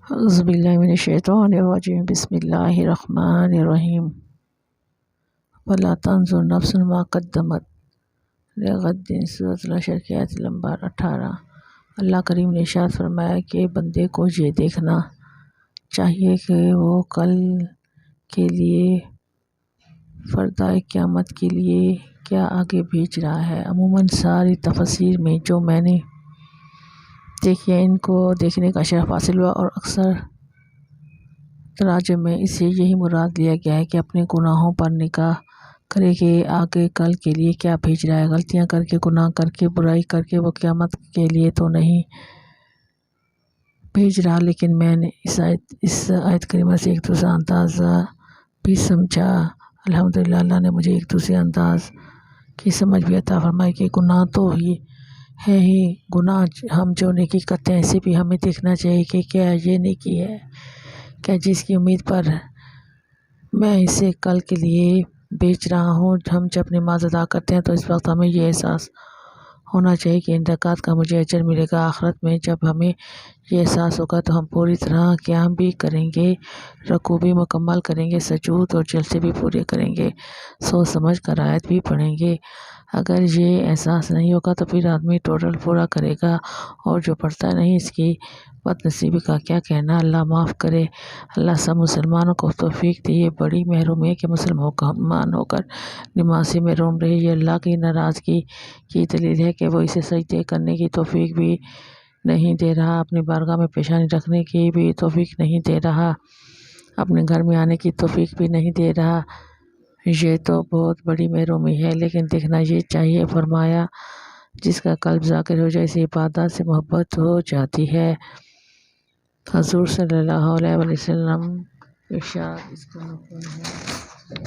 اعوذ باللہ من الشیطان الرجیم بسم اللہ الرحمن الرحیم ولا تنظر نفس ما قدمت لغد سورۃ الحشر کی آیت نمبر 18۔ اللہ کریم نے ارشاد فرمایا کہ بندے کو یہ دیکھنا چاہیے کہ وہ کل کے لیے فردائے قیامت کے لیے کیا آگے بھیج رہا ہے۔ عموماً ساری تفاسیر میں جو میں نے دیکھی ہے ان کو دیکھنے کا شرف حاصل ہوا، اور اکثر تراجم میں اسے یہی مراد لیا گیا ہے کہ اپنے گناہوں پر نگاہ کرے کہ آگے کل کے لیے کیا بھیج رہا ہے۔ غلطیاں کر کے، گناہ کر کے، برائی کر کے وہ قیامت کے لیے تو نہیں بھیج رہا، لیکن میں نے اس آیت کریمہ سے ایک دوسرا انداز بھی سمجھا۔ الحمدللہ اللہ نے مجھے ایک دوسرے انداز کی سمجھ بھی عطا فرمائی کہ گناہ تو ہی ہے ہی، گناہ ہم جو نیکی کرتے ہیں اسے بھی ہمیں دیکھنا چاہیے کہ کیا یہ نیکی ہے، کیا جس کی امید پر میں اسے کل کے لیے بیچ رہا ہوں۔ ہم جب نماز ادا کرتے ہیں تو اس وقت ہمیں یہ احساس ہونا چاہیے کہ ان رکعات کا مجھے اجر ملے گا۔ آخرت میں جب ہمیں یہ احساس ہوگا تو ہم پوری طرح قیام بھی کریں گے، رکوع بھی مکمل کریں گے، سجود اور جلسے بھی پورے کریں گے، سوچ سمجھ کر آیت بھی پڑھیں گے۔ اگر یہ احساس نہیں ہوگا تو پھر آدمی ٹوٹل پورا کرے گا، اور جو پڑھتا نہیں اس کی بد نصیبی کا کیا کہنا۔ اللہ معاف کرے، اللہ سب مسلمانوں کو توفیق دے۔ یہ بڑی محرومی ہے کہ مسلمان ہو کر نماز سے محروم رہے۔ یہ اللہ کی ناراضگی کی دلیل ہے کہ وہ اسے سجدے کرنے کی توفیق بھی نہیں دے رہا، اپنی بارگاہ میں پیشانی رکھنے کی بھی توفیق نہیں دے رہا، اپنے گھر میں آنے کی توفیق بھی نہیں دے رہا۔ یہ تو بہت بڑی محرومی ہے، لیکن دیکھنا یہ چاہیے۔ فرمایا جس کا قلب ذاکر ہو جائے اسے عبادات سے محبت ہو جاتی ہے۔ حضور صلی اللہ علیہ وسلم ارشاد اس کا مفہوم ہے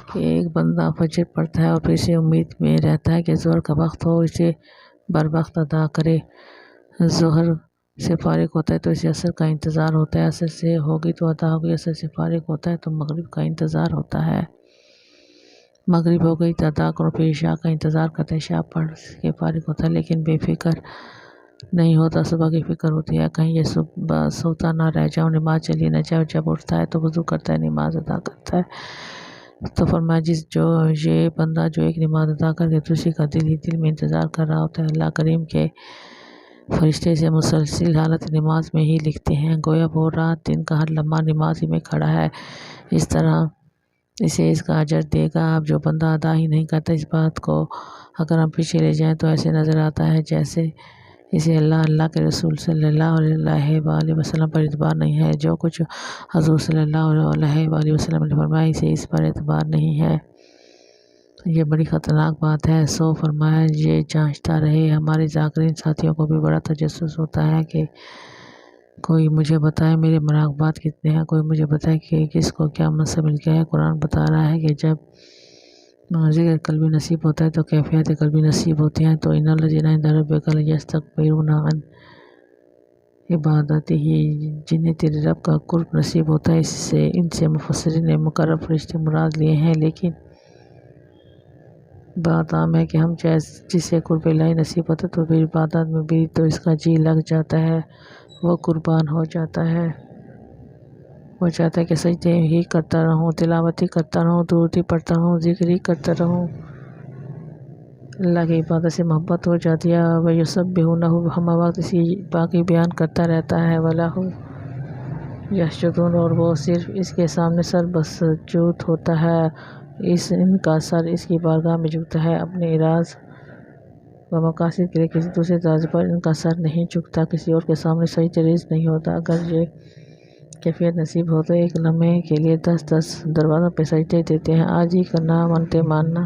کہ ایک بندہ فجر پڑھتا ہے اور پھر اسے امید میں رہتا ہے کہ ظہر کا وقت ہو، اسے بر وقت ادا کرے۔ ظہر سے فارغ ہوتا ہے تو اسے عصر کا انتظار ہوتا ہے، عصر سے ہوگی تو ادا ہوگی، عصر سے فارغ ہوتا ہے تو مغرب کا انتظار ہوتا ہے، مغرب ہو گئی تو ادا کرو، پھر عشاء کا انتظار کرتے، عشاء پڑھ کے فارغ ہوتا ہے، لیکن بے فکر نہیں ہوتا، صبح کی فکر ہوتی ہے کہیں یہ صبح سوتا نہ رہ جاؤ، نماز چلی نہ جائے۔ جب اٹھتا ہے تو وضو کرتا ہے، نماز ادا کرتا ہے۔ تو فرمایا یہ بندہ جو ایک نماز ادا کر کے دوسری کا دل ہی دل میں انتظار کر رہا ہوتا ہے، اللہ کریم کے فرشتے سے مسلسل حالت نماز میں ہی لکھتے ہیں، گویا وہ رات دن کا ہر لمحہ نماز ہی میں کھڑا ہے، اس طرح اسے اس کا اجر دے گا۔ اب جو بندہ ادا ہی نہیں کرتا، اس بات کو اگر ہم پیچھے لے جائیں تو ایسے نظر آتا ہے جیسے اسے اللہ کے رسول صلی اللہ علیہ وآلہ وسلم پر اعتبار نہیں ہے، جو کچھ حضور صلی اللہ علیہ وآلہ وسلم نے فرمایا اسے اس پر اعتبار نہیں ہے، یہ بڑی خطرناک بات ہے۔ سو فرمایا یہ جانچتا رہے۔ ہمارے ذاکرین ساتھیوں کو بھی بڑا تجسس ہوتا ہے کہ کوئی مجھے بتائے میرے مراقبات کتنے ہیں، کوئی مجھے بتائے کہ کس کو کیا منصب مل گیا ہے۔ قرآن بتا رہا ہے کہ جب ذکر قلبی نصیب ہوتا ہے تو کیفیت قلبی نصیب ہوتی ہیں۔ تو ان الذین عند ربک یستکبرون عن عبادتہ، جنہیں تیرے رب کا قرب نصیب ہوتا ہے، ان سے مفسرین نے مقرب فرشتے مراد لیے ہیں، لیکن بات عام ہے کہ ہم جسے قرب الہی نصیب ہوتا ہے تو پھر عبادت میں بھی تو اس کا جی لگ جاتا ہے، وہ قربان ہو جاتا ہے، وہ چاہتا ہے کہ سجدے ہی کرتا رہوں، تلاوت ہی کرتا رہوں، درود ہی پڑھتا رہوں، ذکر ہی کرتا رہوں۔ اللہ کی عبادت سے محبت ہو جاتی ہے۔ وَيُسَبِّحُونَهُ، ہم وقت اسی باقی بیان کرتا رہتا ہے۔ وَلَهُ يَسْجُدُونَ، اور وہ صرف اس کے سامنے سر بسجود ہوتا ہے، ان کا سر اس کی بارگاہ میں جھکتا ہے، اپنے اعراض و مقاصد کے لیے کسی دوسرے درجے پر ان کا سر نہیں جھکتا، کسی اور کے سامنے سجدہ ریز نہیں ہوتا۔ اگر یہ کیفیت نصیب ہو تو ایک لمحے کے لیے 10 دروازوں پہ سجدے دیتے ہیں۔ عاجزی کرنا، منتیں ماننا،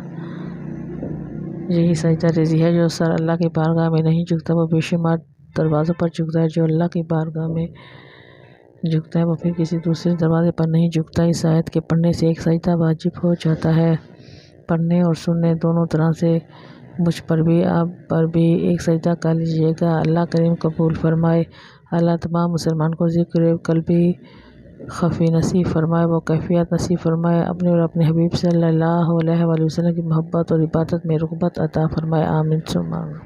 یہی سجدہ ریزی ہے۔ جو سر اللہ کی بارگاہ میں نہیں جھکتا وہ بے شمار دروازوں پر جھکتا ہے، جو اللہ کی بارگاہ میں جھکتا ہے وہ پھر کسی دوسرے دروازے پر نہیں جھکتا۔ اس آیت کے پڑھنے سے ایک سجدہ واجب ہو جاتا ہے، پڑھنے اور سننے دونوں طرح سے۔ مجھ پر بھی آپ پر بھی ایک سجدہ کر لیجیے گا، اللہ کریم قبول فرمائے۔ اللہ تمام مسلمان کو ذکر قلبی خفی نصیب فرمائے، وہ کیفیت نصیب فرمائے، اپنے اور اپنے حبیب صلی اللہ علیہ وآلہ وسلم کی محبت اور عبادت میں رغبت عطا فرمائے، آمین ثم آمین۔